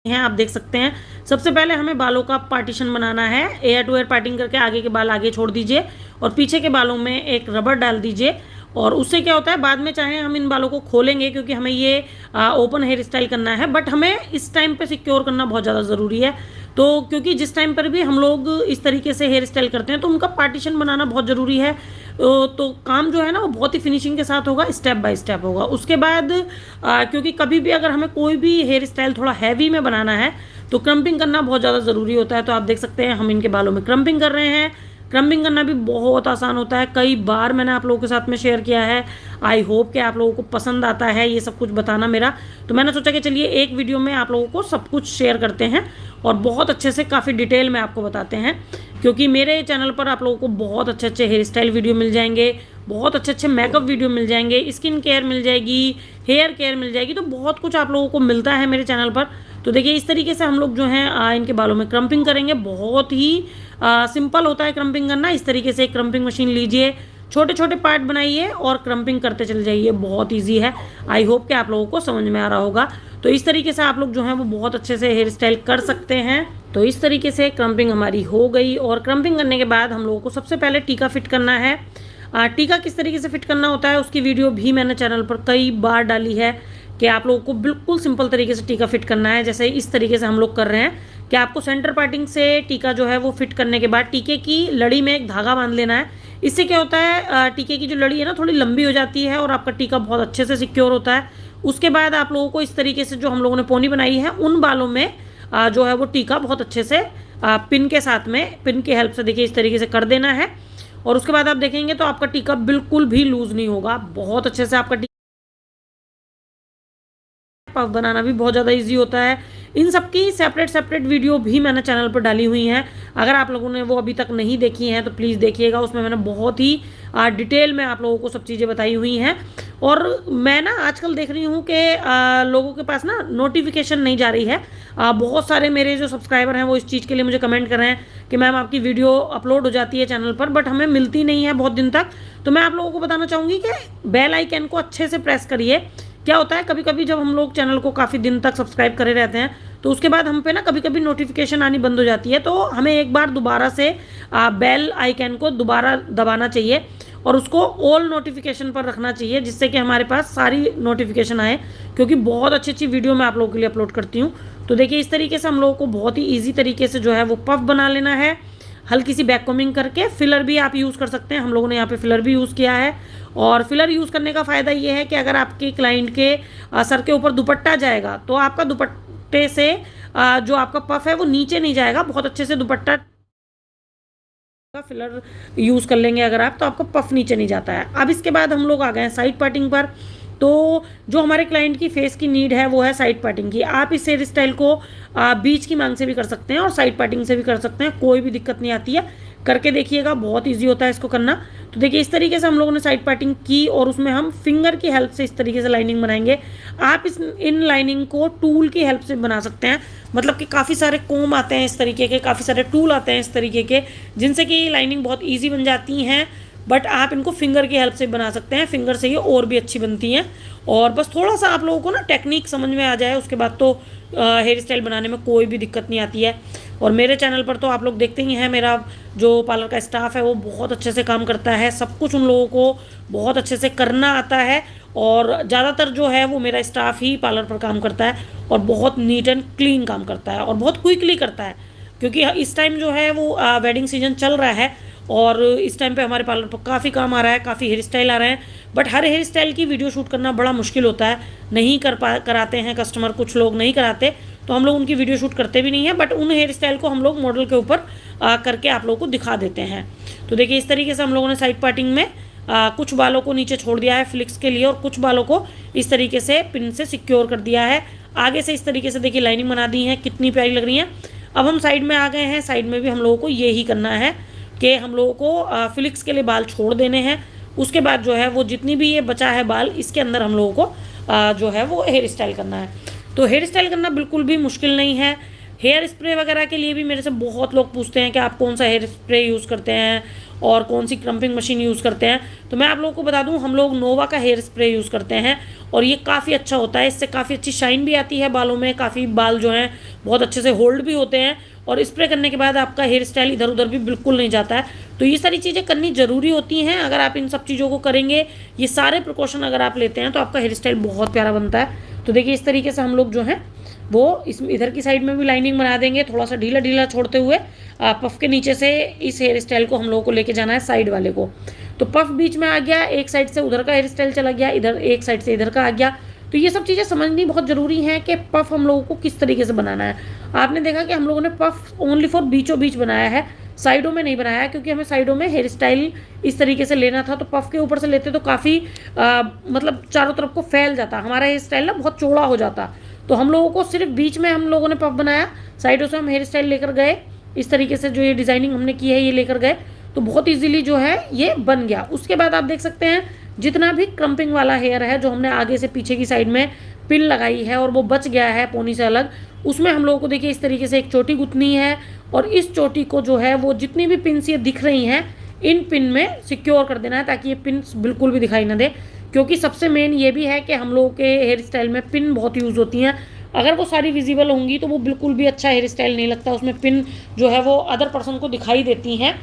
हैं, आप देख सकते हैं। सबसे पहले हमें बालों का पार्टीशन बनाना है। एयर टू एयर पार्टिंग करके आगे के बाल आगे छोड़ दीजिए और पीछे के बालों में एक रबर डाल दीजिए। और उससे क्या होता है, बाद में चाहे हम इन बालों को खोलेंगे क्योंकि हमें ये ओपन हेयर स्टाइल करना है, बट हमें इस टाइम पे सिक्योर करना बहुत ज़्यादा ज़रूरी है। तो क्योंकि जिस टाइम पर भी हम लोग इस तरीके से हेयर स्टाइल करते हैं तो उनका पार्टीशन बनाना बहुत ज़रूरी है। तो काम जो है ना वो बहुत ही फिनिशिंग के साथ होगा, स्टेप बाय स्टेप होगा। उसके बाद क्योंकि कभी भी अगर हमें कोई भी हेयर स्टाइल थोड़ा हैवी में बनाना है तो क्रम्पिंग करना बहुत ज़्यादा ज़रूरी होता है। तो आप देख सकते हैं हम इनके बालों में क्रम्पिंग कर रहे हैं। क्रम्पिंग करना भी बहुत आसान होता है, कई बार मैंने आप लोगों के साथ में शेयर किया है। आई होप कि आप लोगों को पसंद आता है ये सब कुछ बताना मेरा। तो मैंने सोचा कि चलिए एक वीडियो में आप लोगों को सब कुछ शेयर करते हैं और बहुत अच्छे से काफ़ी डिटेल में आपको बताते हैं, क्योंकि मेरे चैनल पर आप लोगों को बहुत अच्छे अच्छे हेयर स्टाइल वीडियो मिल जाएंगे, बहुत अच्छे अच्छे मेकअप वीडियो मिल जाएंगे, स्किन केयर मिल जाएगी, हेयर केयर मिल जाएगी। तो बहुत कुछ आप लोगों को मिलता है मेरे चैनल पर। तो देखिए इस तरीके से हम लोग जो हैं इनके बालों में क्रम्पिंग करेंगे। बहुत ही सिंपल होता है क्रम्पिंग करना। इस तरीके से एक क्रम्पिंग मशीन लीजिए, छोटे छोटे पार्ट बनाइए और क्रम्पिंग करते चले जाइए। बहुत ईजी है। आई होप कि आप लोगों को समझ में आ रहा होगा। तो इस तरीके से आप लोग जो हैं वो बहुत अच्छे से हेयर स्टाइल कर सकते हैं। तो इस तरीके से क्रम्पिंग हमारी हो गई और क्रम्पिंग करने के बाद हम लोगों को सबसे पहले टीका फिट करना है। टीका किस तरीके से फिट करना होता है उसकी वीडियो भी मैंने चैनल पर कई बार डाली है कि आप लोगों को बिल्कुल सिंपल तरीके से टीका फिट करना है, जैसे इस तरीके से हम लोग कर रहे हैं कि आपको सेंटर पार्टिंग से टीका जो है वो फिट करने के बाद टीके की लड़ी में एक धागा बांध लेना है। इससे क्या होता है, टीके की जो लड़ी है ना थोड़ी लंबी हो जाती है और आपका टीका बहुत अच्छे से सिक्योर होता है। उसके बाद आप लोगों को इस तरीके से जो हम लोगों ने पोनी बनाई है उन बालों में जो है वो टीका बहुत अच्छे से पिन के साथ में, पिन की हेल्प से देखिए इस तरीके से कर देना है। और उसके बाद आप देखेंगे तो आपका टीका बिल्कुल भी लूज नहीं होगा, बहुत अच्छे से आपका पफ बनाना भी बहुत ज़्यादा इजी होता है। इन सब की सेपरेट सेपरेट वीडियो भी मैंने चैनल पर डाली हुई हैं। अगर आप लोगों ने वो अभी तक नहीं देखी हैं तो प्लीज़ देखिएगा, उसमें मैंने बहुत ही डिटेल में आप लोगों को सब चीज़ें बताई हुई हैं। और मैं ना आजकल देख रही हूँ कि लोगों के पास ना नोटिफिकेशन नहीं जा रही है। बहुत सारे मेरे जो सब्सक्राइबर हैं वो इस चीज़ के लिए मुझे कमेंट कर रहे हैं कि मैम आपकी वीडियो अपलोड हो जाती है चैनल पर बट हमें मिलती नहीं है बहुत दिन तक। तो मैं आप लोगों को बताना चाहूँगी कि बेल आइकन को अच्छे से प्रेस करिए। क्या होता है, कभी कभी जब हम लोग चैनल को काफ़ी दिन तक सब्सक्राइब करे रहते हैं तो उसके बाद हम पे ना कभी कभी नोटिफिकेशन आनी बंद हो जाती है। तो हमें एक बार दोबारा से बेल आइकन को दोबारा दबाना चाहिए और उसको ऑल नोटिफिकेशन पर रखना चाहिए, जिससे कि हमारे पास सारी नोटिफिकेशन आए, क्योंकि बहुत अच्छी अच्छी वीडियो मैं आप लोगों के लिए अपलोड करती हूँ। तो देखिए इस तरीके से हम लोगों को बहुत ही ईजी तरीके से जो है वो पफ बना लेना है। हल्की सी बैक कॉमिंग करके, फिलर भी आप यूज़ कर सकते हैं, हम लोगों ने यहाँ पे फिलर भी यूज़ किया है। और फिलर यूज़ करने का फ़ायदा ये है कि अगर आपके क्लाइंट के सर के ऊपर दुपट्टा जाएगा तो आपका दुपट्टे से जो आपका पफ है वो नीचे नहीं जाएगा। बहुत अच्छे से दुपट्टा का फिलर यूज़ कर लेंगे अगर आप, तो आपका पफ नीचे नहीं जाता है। अब इसके बाद हम लोग आ गए हैं साइड पार्टिंग पर। तो जो हमारे क्लाइंट की फेस की नीड है वो है साइड पार्टिंग की। आप इस हेयर स्टाइल को बीच की मांग से भी कर सकते हैं और साइड पार्टिंग से भी कर सकते हैं, कोई भी दिक्कत नहीं आती है। करके देखिएगा, बहुत ईजी होता है इसको करना। तो देखिए इस तरीके से हम लोगों ने साइड पार्टिंग की और उसमें हम फिंगर की हेल्प से इस तरीके से लाइनिंग बनाएंगे। आप इन लाइनिंग को टूल की हेल्प से बना सकते हैं, मतलब कि काफ़ी सारे कोम आते हैं इस तरीके के, काफ़ी सारे टूल आते हैं इस तरीके के, जिनसे कि लाइनिंग बहुत ईजी बन जाती हैं। बट आप इनको फिंगर की हेल्प से बना सकते हैं, फिंगर से ये और भी अच्छी बनती हैं। और बस थोड़ा सा आप लोगों को ना टेक्निक समझ में आ जाए, उसके बाद तो हेयर स्टाइल बनाने में कोई भी दिक्कत नहीं आती है। और मेरे चैनल पर तो आप लोग देखते ही हैं, मेरा जो पार्लर का स्टाफ है वो बहुत अच्छे से काम करता है, सब कुछ उन लोगों को बहुत अच्छे से करना आता है। और ज़्यादातर जो है वो मेरा स्टाफ ही पार्लर पर काम करता है और बहुत नीट एंड क्लीन काम करता है और बहुत क्विकली करता है, क्योंकि इस टाइम जो है वो वेडिंग सीजन चल रहा है और इस टाइम पे हमारे पार्लर पर काफ़ी काम आ रहा है, काफ़ी हेयर स्टाइल आ रहे हैं। बट हर हेयर स्टाइल की वीडियो शूट करना बड़ा मुश्किल होता है, नहीं कराते हैं कस्टमर, कुछ लोग नहीं कराते, तो हम लोग उनकी वीडियो शूट करते भी नहीं हैं। बट उन हेयर स्टाइल को हम लोग मॉडल के ऊपर करके आप लोगों को दिखा देते हैं। तो देखिए इस तरीके से हम लोगों ने साइड पार्टिंग में कुछ बालों को नीचे छोड़ दिया है फ्लिक्स के लिए और कुछ बालों को इस तरीके से पिन से सिक्योर कर दिया है। आगे से इस तरीके से देखिए लाइनिंग बना दी है, कितनी प्यारी लग रही है। अब हम साइड में आ गए हैं, साइड में भी हम लोगों को यही करना है कि हम लोगों को फ्लिक्स के लिए बाल छोड़ देने हैं। उसके बाद जो है वो जितनी भी ये बचा है बाल, इसके अंदर हम लोगों को जो है वो हेयर स्टाइल करना है। तो हेयर स्टाइल करना बिल्कुल भी मुश्किल नहीं है। हेयर स्प्रे वगैरह के लिए भी मेरे से बहुत लोग पूछते हैं कि आप कौन सा हेयर स्प्रे यूज़ करते हैं और कौन सी क्रम्पिंग मशीन यूज़ करते हैं, तो मैं आप लोगों को बता दूं हम लोग नोवा का हेयर स्प्रे यूज़ करते हैं और ये काफ़ी अच्छा होता है। इससे काफ़ी अच्छी शाइन भी आती है बालों में, काफ़ी बाल जो हैं बहुत अच्छे से होल्ड भी होते हैं और स्प्रे करने के बाद आपका हेयर स्टाइल इधर उधर भी बिल्कुल नहीं जाता है। तो ये सारी चीज़ें करनी ज़रूरी होती हैं। अगर आप इन सब चीज़ों को करेंगे, ये सारे प्रिकॉशन अगर आप लेते हैं तो आपका हेयर स्टाइल बहुत प्यारा बनता है। तो देखिए इस तरीके से हम लोग जो है वो इस इधर की साइड में भी लाइनिंग बना देंगे, थोड़ा सा ढीला ढीला छोड़ते हुए पफ के नीचे से इस हेयर स्टाइल को हम लोगों को लेके जाना है साइड वाले को। तो पफ बीच में आ गया, एक साइड से उधर का हेयर स्टाइल चला गया, इधर एक साइड से इधर का आ गया। तो ये सब चीज़ें समझनी बहुत ज़रूरी है कि पफ हम लोगों को किस तरीके से बनाना है। आपने देखा कि हम लोगों ने पफ ओनली फॉर बीचों बीच बनाया है, साइडों में नहीं बनाया है, क्योंकि हमें साइडों में हेयर स्टाइल इस तरीके से लेना था। तो पफ के ऊपर से लेते तो काफ़ी मतलब चारों तरफ को फैल जाता, हमारा हेयर स्टाइल ना बहुत चौड़ा हो जाता। तो हम लोगों को सिर्फ बीच में हम लोगों ने पफ बनाया, साइडों से हम हेयर स्टाइल लेकर गए, इस तरीके से जो ये डिज़ाइनिंग हमने की है ये लेकर गए, तो बहुत इजीली जो है ये बन गया। उसके बाद आप देख सकते हैं जितना भी क्रम्पिंग वाला हेयर है जो हमने आगे से पीछे की साइड में पिन लगाई है और वो बच गया है पोनी से अलग, उसमें हम लोगों को देखिए इस तरीके से एक चोटी गुथनी है और इस चोटी को जो है वो जितनी भी पिन ये दिख रही हैं इन पिन में सिक्योर कर देना है, ताकि ये पिन बिल्कुल भी दिखाई ना दे। क्योंकि सबसे मेन ये भी है कि हम लोगों के हेयर स्टाइल में पिन बहुत यूज़ होती हैं, अगर वो सारी विजिबल होंगी तो वो बिल्कुल भी अच्छा हेयर स्टाइल नहीं लगता, उसमें पिन जो है वो अदर पर्सन को दिखाई देती हैं,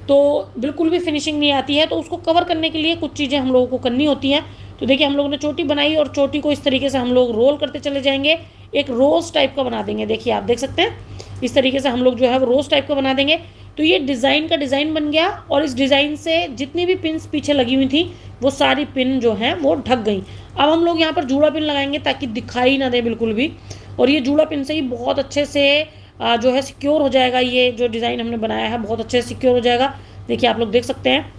तो बिल्कुल भी फिनिशिंग नहीं आती है। तो उसको कवर करने के लिए कुछ चीज़ें हम लोगों को करनी होती हैं। तो देखिए हम लोगों ने चोटी बनाई और चोटी को इस तरीके से हम लोग रोल करते चले जाएंगे, एक रोज टाइप का बना देंगे। देखिए आप देख सकते हैं इस तरीके से हम लोग जो है वो रोज टाइप का बना देंगे। तो ये डिज़ाइन का डिज़ाइन बन गया और इस डिज़ाइन से जितनी भी पिन पीछे लगी हुई थी वो सारी पिन जो हैं वो ढक गई। अब हम लोग यहाँ पर जूड़ा पिन लगाएंगे ताकि दिखाई ना दे बिल्कुल भी, और ये जूड़ा पिन से ही बहुत अच्छे से जो है सिक्योर हो जाएगा। ये जो डिज़ाइन हमने बनाया है बहुत अच्छे से सिक्योर हो जाएगा। देखिए आप लोग देख सकते हैं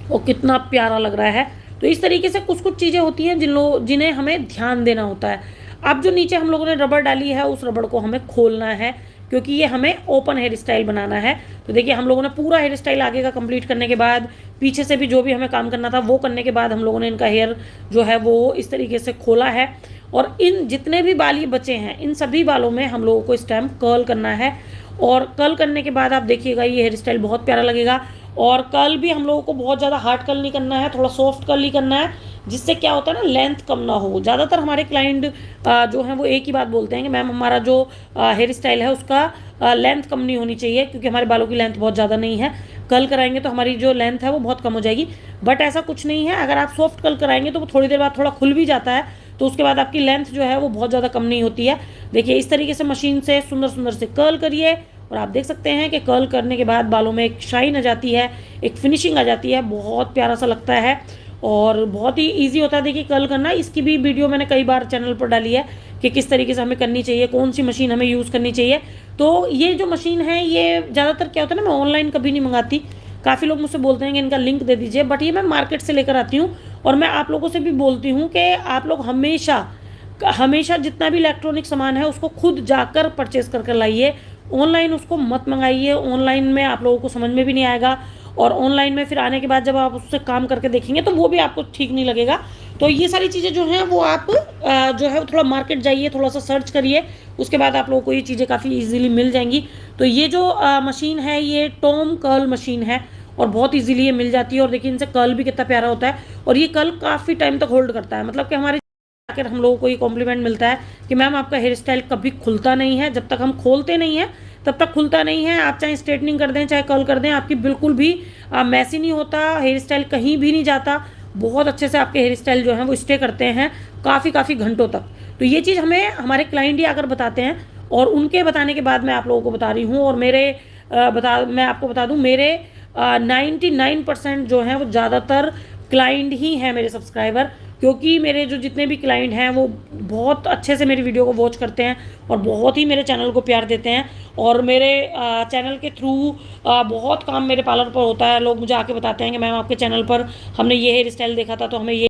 वो कितना प्यारा लग रहा है। तो इस तरीके से कुछ कुछ चीज़ें होती हैं जिन्हें हमें ध्यान देना होता है। अब जो नीचे हम लोगों ने रबड़ डाली है उस रबड़ को हमें खोलना है, क्योंकि ये हमें ओपन हेयर स्टाइल बनाना है। तो देखिए हम लोगों ने पूरा हेयर स्टाइल आगे का कंप्लीट करने के बाद, पीछे से भी जो भी हमें काम करना था वो करने के बाद हम लोगों ने इनका हेयर जो है वो इस तरीके से खोला है। और इन जितने भी बाल ये बचे हैं इन सभी बालों में हम लोगों को इस टाइम कर्ल करना है। और कर्ल करने के बाद आप देखिएगा ये हेयर स्टाइल बहुत प्यारा लगेगा। और कर्ल भी हम लोगों को बहुत ज़्यादा हार्ड कर्ल नहीं करना है, थोड़ा सॉफ्ट कर्ल ही करना है, जिससे क्या होता है ना लेंथ कम ना हो। ज़्यादातर हमारे क्लाइंट जो हैं वो एक ही बात बोलते हैं कि मैम हमारा जो हेयर स्टाइल है उसका लेंथ कम नहीं होनी चाहिए, क्योंकि हमारे बालों की लेंथ बहुत ज़्यादा नहीं है, कर्ल कराएंगे तो हमारी जो लेंथ है वो बहुत कम हो जाएगी। बट ऐसा कुछ नहीं है, अगर आप सॉफ्ट कर्ल कराएंगे तो वो थोड़ी देर बाद थोड़ा खुल भी जाता है, तो उसके बाद आपकी लेंथ जो है वो बहुत ज़्यादा कम नहीं होती है। देखिए इस तरीके से मशीन से सुंदर सुंदर से कर्ल करिए और आप देख सकते हैं कि कर्ल करने के बाद बालों में एक शाइन आ जाती है, एक फिनिशिंग आ जाती है, बहुत प्यारा सा लगता है और बहुत ही इजी होता है। देखिए कर्ल करना, इसकी भी वीडियो मैंने कई बार चैनल पर डाली है कि किस तरीके से हमें करनी चाहिए, कौन सी मशीन हमें यूज़ करनी चाहिए। तो ये जो मशीन है ये ज़्यादातर क्या होता है ना, मैं ऑनलाइन कभी नहीं मंगाती। काफ़ी लोग मुझसे बोलते हैं कि इनका लिंक दे दीजिए, बट ये मैं मार्केट से लेकर आती हूँ। और मैं आप लोगों से भी बोलती हूँ कि आप लोग हमेशा हमेशा जितना भी इलेक्ट्रॉनिक सामान है उसको खुद जाकर परचेज कर लाइए, ऑनलाइन उसको मत मंगाइए। ऑनलाइन में आप लोगों को समझ में भी नहीं आएगा और ऑनलाइन में फिर आने के बाद जब आप उससे काम करके देखेंगे तो वो भी आपको ठीक नहीं लगेगा। तो ये सारी चीज़ें जो हैं वो आप जो है थोड़ा मार्केट जाइए, थोड़ा सा सर्च करिए, उसके बाद आप लोगों को ये चीज़ें काफ़ी इजीली मिल जाएंगी। तो ये जो मशीन है ये टॉम कर्ल मशीन है और बहुत इजीली ये मिल जाती है। और देखिए इनसे कर्ल भी कितना प्यारा होता है और ये कर्ल काफ़ी टाइम तक होल्ड करता है। मतलब कि हमारे आकर हम लोगों को ये कॉम्प्लीमेंट मिलता है कि मैम आपका हेयर स्टाइल कभी खुलता नहीं है, जब तक हम खोलते नहीं हैं तब तक खुलता नहीं है। आप चाहे स्ट्रेटनिंग कर दें चाहे कर्ल कर दें, आपकी बिल्कुल भी मैसी नहीं होता, हेयर स्टाइल कहीं भी नहीं जाता, बहुत अच्छे से आपके हेयर स्टाइल जो है वो स्टे करते हैं काफ़ी घंटों तक। तो ये चीज़ हमें हमारे क्लाइंट ही आकर बताते हैं और उनके बताने के बाद मैं आप लोगों को बता रही हूँ। और मैं आपको बता दूँ मेरे 99% जो हैं वो ज़्यादातर क्लाइंट ही हैं मेरे सब्सक्राइबर, क्योंकि मेरे जो जितने भी क्लाइंट हैं वो बहुत अच्छे से मेरी वीडियो को वॉच करते हैं और बहुत ही मेरे चैनल को प्यार देते हैं। और मेरे चैनल के थ्रू बहुत काम मेरे पार्लर पर होता है। लोग मुझे आके बताते हैं कि मैम आपके चैनल पर हमने ये हेयर स्टाइल देखा था तो हमें ये